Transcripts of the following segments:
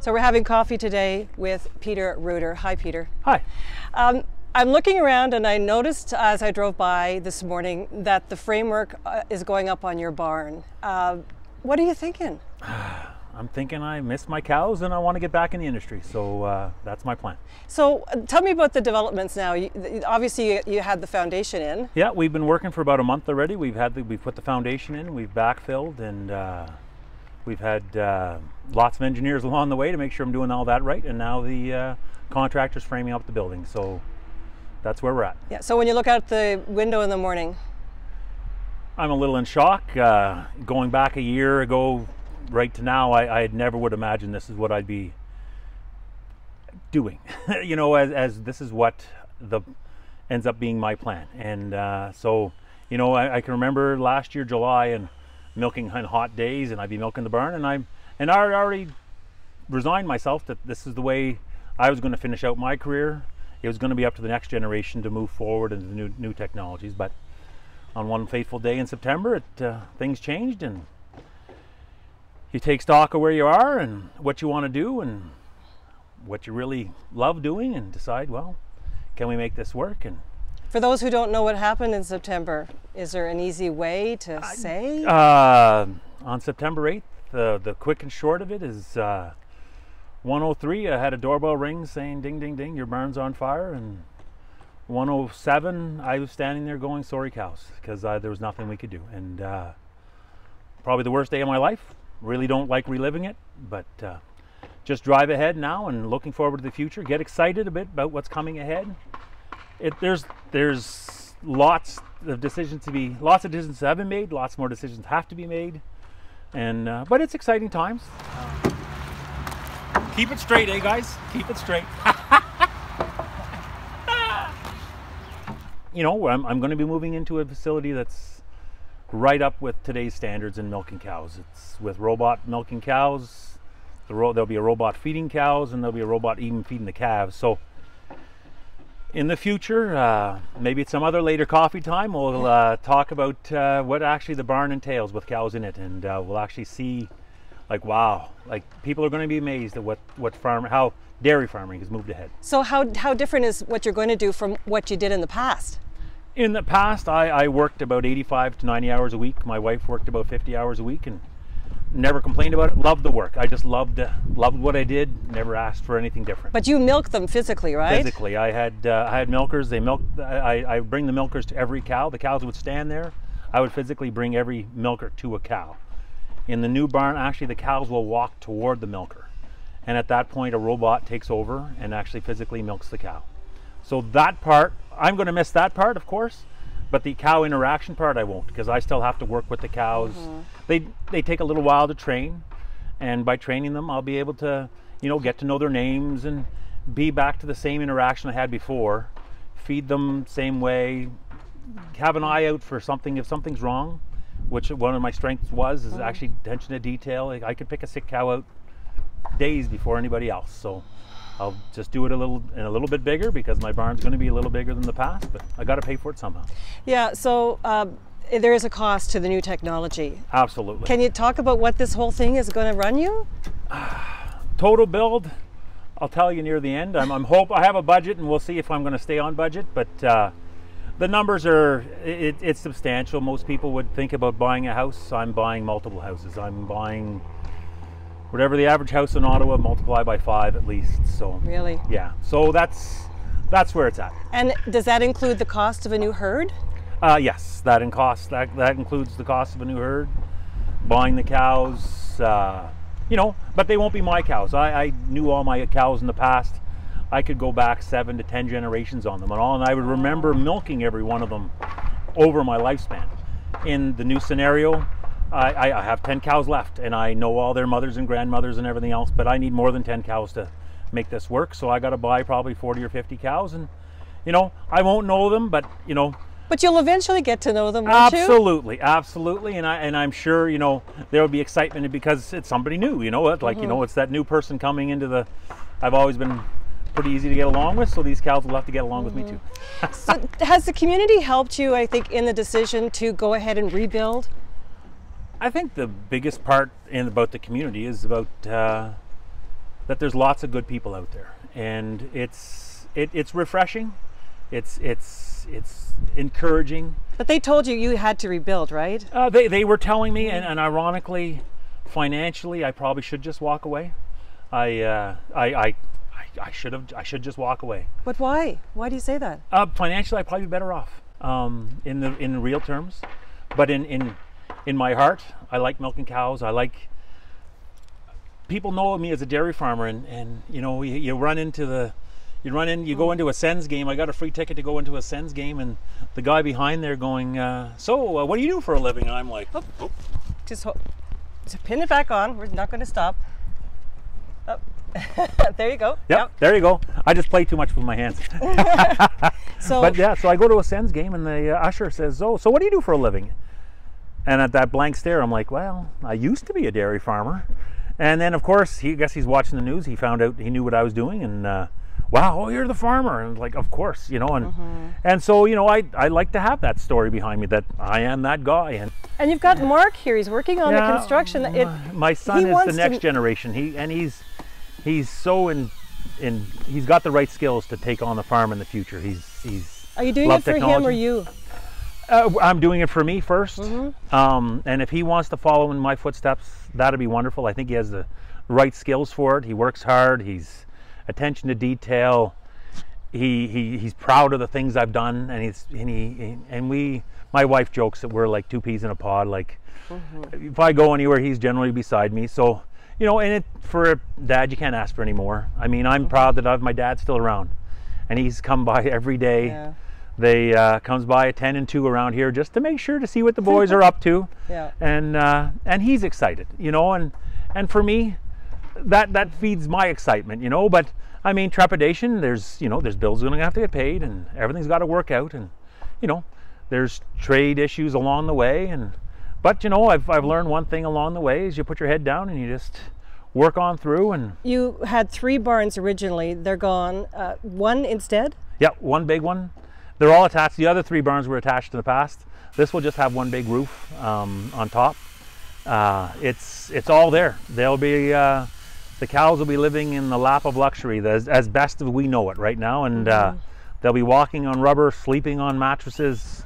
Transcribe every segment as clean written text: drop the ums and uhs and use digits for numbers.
So we're having coffee today with Peter Ruiter. Hi, Peter. Hi. I'm looking around and I noticed as I drove by this morning that the framework is going up on your barn. What are you thinking? I'm thinking I miss my cows and I want to get back in the industry, so that's my plan. So tell me about the developments now. Obviously you had the foundation in. Yeah, we've been working for about a month already. We've put the foundation in, we've backfilled, and we've had lots of engineers along the way to make sure I'm doing all that right, and now the contractor's framing up the building, so that's where we're at. Yeah. So when you look out the window in the morning, I'm a little in shock. Going back a year ago right to now, I never would imagine this is what I'd be doing. You know, as this is what ends up being my plan. And so, you know, I can remember last year July and milking on hot days, and I'd be milking the barn, and I already resigned myself that this is the way I was going to finish out my career. It was going to be up to the next generation to move forward into new technologies. But on one fateful day in September, things changed, and you take stock of where you are and what you want to do and what you really love doing, and decide, well, can we make this work? And for those who don't know what happened in September, is there an easy way to say? On September 8th, the quick and short of it is 103, I had a doorbell ring saying, ding, ding, ding, your barn's on fire. And 107, I was standing there going, sorry cows, because there was nothing we could do. And probably the worst day of my life. Really don't like reliving it, but just drive ahead now and looking forward to the future. Get excited a bit about what's coming ahead. There's lots of decisions have been made, lots more decisions have to be made, and but it's exciting times. Keep it straight, eh, guys? Keep it straight. You know, I'm going to be moving into a facility that's right up with today's standards in milking cows. It's with robot milking cows. There'll be a robot feeding cows, and there'll be a robot even feeding the calves. So in the future, maybe at some other later coffee time, we'll talk about what actually the barn entails with cows in it, and we'll actually see, like, wow, like people are going to be amazed at how dairy farming has moved ahead. So how different is what you're going to do from what you did in the past? In the past, I worked about 85 to 90 hours a week. My wife worked about 50 hours a week, and never complained about it. Loved the work. I just loved what I did. Never asked for anything different. But you milked them physically, right? Physically, I had milkers. I bring the milkers to every cow. The cows would stand there. I would physically bring every milker to a cow. In the new barn, actually, the cows will walk toward the milker, and at that point, a robot takes over and actually physically milks the cow. So that part, I'm going to miss that part, of course, but the cow interaction part I won't, because I still have to work with the cows. Mm-hmm. They take a little while to train, and by training them, I'll be able to, you know, get to know their names and be back to the same interaction I had before. Feed them same way, have an eye out for something if something's wrong, which one of my strengths is actually attention to detail. I could pick a sick cow out days before anybody else. So I'll just do it a little bit bigger, because my barn's going to be a little bigger than the past, but I got to pay for it somehow. Yeah, so there is a cost to the new technology. Absolutely. Can you talk about what this whole thing is going to run you? Total build, I'll tell you near the end. I have a budget, and we'll see if I'm going to stay on budget, but the numbers it's substantial. Most people would think about buying a house. I'm buying multiple houses. I'm buying whatever the average house in Ottawa, multiply by 5 at least. So really, yeah. So that's where it's at. And does that include the cost of a new herd? Yes, that includes the cost of a new herd, buying the cows. You know, but they won't be my cows. I knew all my cows in the past. I could go back 7 to 10 generations on them and all, and I would remember milking every one of them over my lifespan. In the new scenario, I have 10 cows left, and I know all their mothers and grandmothers and everything else, but I need more than 10 cows to make this work, so I got to buy probably 40 or 50 cows, and, you know, I won't know them, but, you know. But you'll eventually get to know them, won't you? Absolutely, absolutely, and I'm sure, you know, there will be excitement because it's somebody new, you know, like, you know, it's that new person coming into the, I've always been pretty easy to get along with, so these cows will have to get along with me too. So has the community helped you, I think, in the decision to go ahead and rebuild? I think the biggest part about the community is about that there's lots of good people out there, and it's refreshing. It's encouraging. But they told you you had to rebuild, right? They were telling me, and ironically, financially, I probably should just walk away. I should just walk away. But why? Why do you say that? Financially, I'd probably be better off in real terms, but in my heart, I like milking cows. People know me as a dairy farmer, and you know, you go into a Sens game. I got a free ticket to go into a Sens game, and the guy behind there going, so what do you do for a living? And I'm like, oh. Just pin it back on. We're not going to stop. Oh. There you go. Yep, there you go. I just play too much with my hands. So I go to a Sens game, and the usher says, "Oh, so what do you do for a living?" And at that blank stare, I'm like, "Well, I used to be a dairy farmer." And then, of course, I guess he's watching the news. He found out, he knew what I was doing, and wow, oh, you're the farmer, and like, of course, you know, and so, you know, I like to have that story behind me that I am that guy. And you've got Mark here. He's working on the construction. My son is the next generation. He's so he's got the right skills to take on the farm in the future. Are you doing it for him or you? I'm doing it for me first. And if he wants to follow in my footsteps, that'd be wonderful. I think he has the right skills for it. He works hard. He's attention to detail. He's proud of the things I've done, and my wife jokes that we're like two peas in a pod. Like if I go anywhere, he's generally beside me. So, you know, and for a dad, you can't ask for any more. I mean, I'm proud that my dad's still around, and he's come by every day. Yeah. They comes by at 10 and 2 around here just to make sure to see what the boys are up to. Yeah. And he's excited, you know, and for me, that feeds my excitement, you know. But I mean, trepidation. There's bills going to have to get paid, and everything's got to work out, and you know, there's trade issues along the way, but you know, I've learned one thing along the way is you put your head down and you just work on through. And you had 3 barns originally. They're gone. One instead? Yeah, one big one. They're all attached. The other 3 barns were attached in the past. This will just have one big roof on top. It's all there. They'll be the cows will be living in the lap of luxury as best as we know it right now, and they'll be walking on rubber, sleeping on mattresses.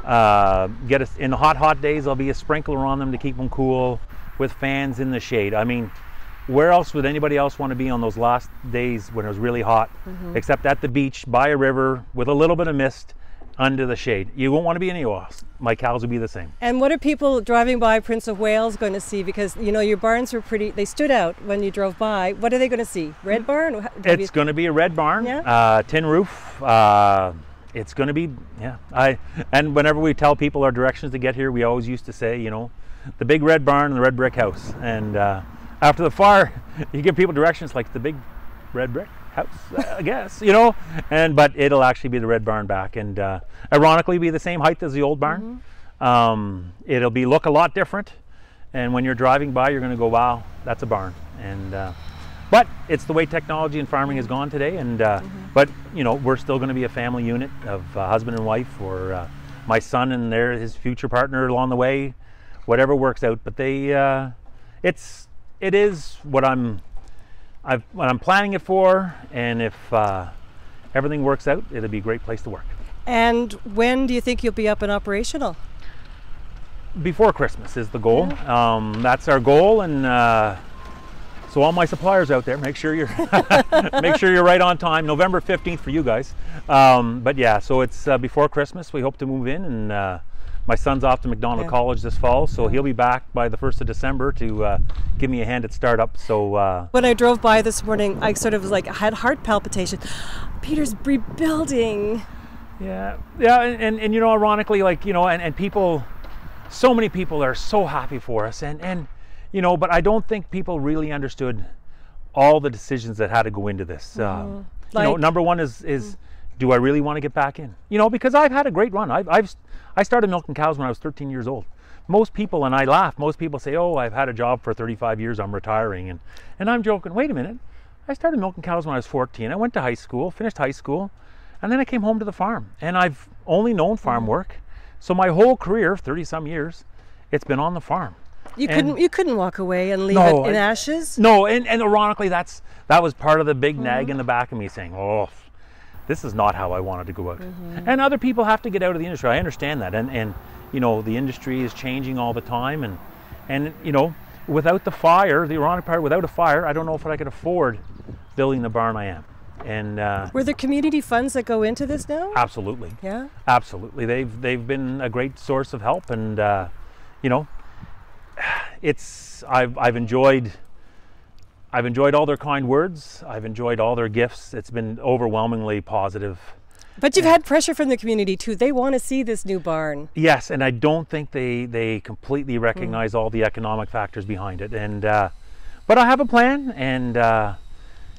In the hot days, there'll be a sprinkler on them to keep them cool, with fans in the shade. I mean, where else would anybody else want to be on those last days when it was really hot, except at the beach, by a river, with a little bit of mist, under the shade? You won't want to be anywhere else. My cows will be the same. And what are people driving by Prince of Wales going to see? Because, you know, your barns were they stood out when you drove by. What are they going to see? Red barn? It's going to be a red barn, tin roof. It's going to be, and whenever we tell people our directions to get here, we always used to say, you know, the big red barn and the red brick house. And after the fire, you give people directions like the big red brick house, I guess, you know, but it'll actually be the red barn back, and ironically be the same height as the old barn. It'll look a lot different, and when you're driving by, you're going to go, wow, that's a barn. And but it's the way technology and farming has gone today, and but you know, we're still going to be a family unit of husband and wife, or my son and his future partner along the way, whatever works out. But it is what I'm planning it for, and if everything works out, it'll be a great place to work. And when do you think you'll be up and operational? Before Christmas is the goal. That's our goal, and so all my suppliers out there, make sure you're right on time. November 15th for you guys. But yeah, so it's before Christmas. We hope to move in, and my son's off to McDonald College this fall, so he'll be back by the 1st of December to give me a hand at startup. So when I drove by this morning, I sort of I had heart palpitation. Peter's rebuilding. Yeah, and you know, ironically, like, you know, and people, so many people are so happy for us, and you know, but I don't think people really understood all the decisions that had to go into this. You know, number one is do I really want to get back in? You know, because I've had a great run. I started milking cows when I was 13 years old. Most people, and I laugh, most people say, oh, I've had a job for 35 years, I'm retiring. And I'm joking, wait a minute. I started milking cows when I was 14. I went to high school, finished high school, and then I came home to the farm. And I've only known farm work. So my whole career, 30 some years, it's been on the farm. You couldn't walk away and leave No, it in ashes? No, and ironically, that was part of the big nag in the back of me saying, oh, this is not how I wanted to go out. And other people have to get out of the industry. I understand that. And you know, the industry is changing all the time. And you know, without the fire, the ironic part, without a fire, I don't know if I could afford building the barn I am. And were there community funds that go into this now? Absolutely. Yeah? Absolutely. They've been a great source of help. And you know, I've enjoyed all their kind words. I've enjoyed all their gifts. It's been overwhelmingly positive. But you've had pressure from the community too. They want to see this new barn. Yes, and I don't think they completely recognize all the economic factors behind it. And but I have a plan, and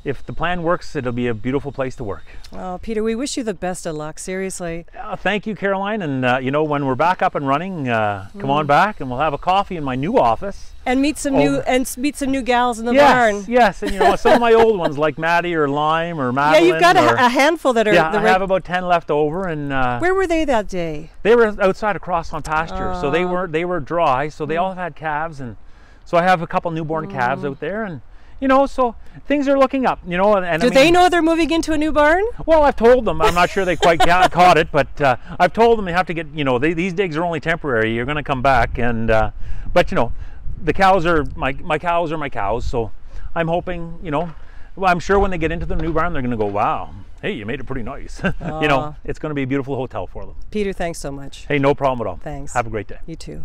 if the plan works, it'll be a beautiful place to work. Oh, Peter, we wish you the best of luck, seriously. Thank you, Caroline. And you know, when we're back up and running, come on back, and we'll have a coffee in my new office. And meet some new gals in the barn. Yes, and you know, some of my old ones like Maddie or Lime or Madeline. Yeah, you've got a handful that are. Yeah, I have about 10 left over. And where were they that day? They were outside across on pasture, so they were dry. So they all had calves, and so I have a couple newborn calves out there, and you know, so things are looking up. You know, and do they know they're moving into a new barn? Well, I've told them. I'm not sure they quite caught it, but I've told them they have to get. You know, these digs are only temporary. You're going to come back, and but you know, the cows are my cows are my cows. So I'm hoping, you know, well, I'm sure when they get into the new barn, they're going to go, wow, hey, you made it pretty nice. You know, it's going to be a beautiful hotel for them. Peter, thanks so much. Hey, no problem at all. Thanks. Have a great day. You too.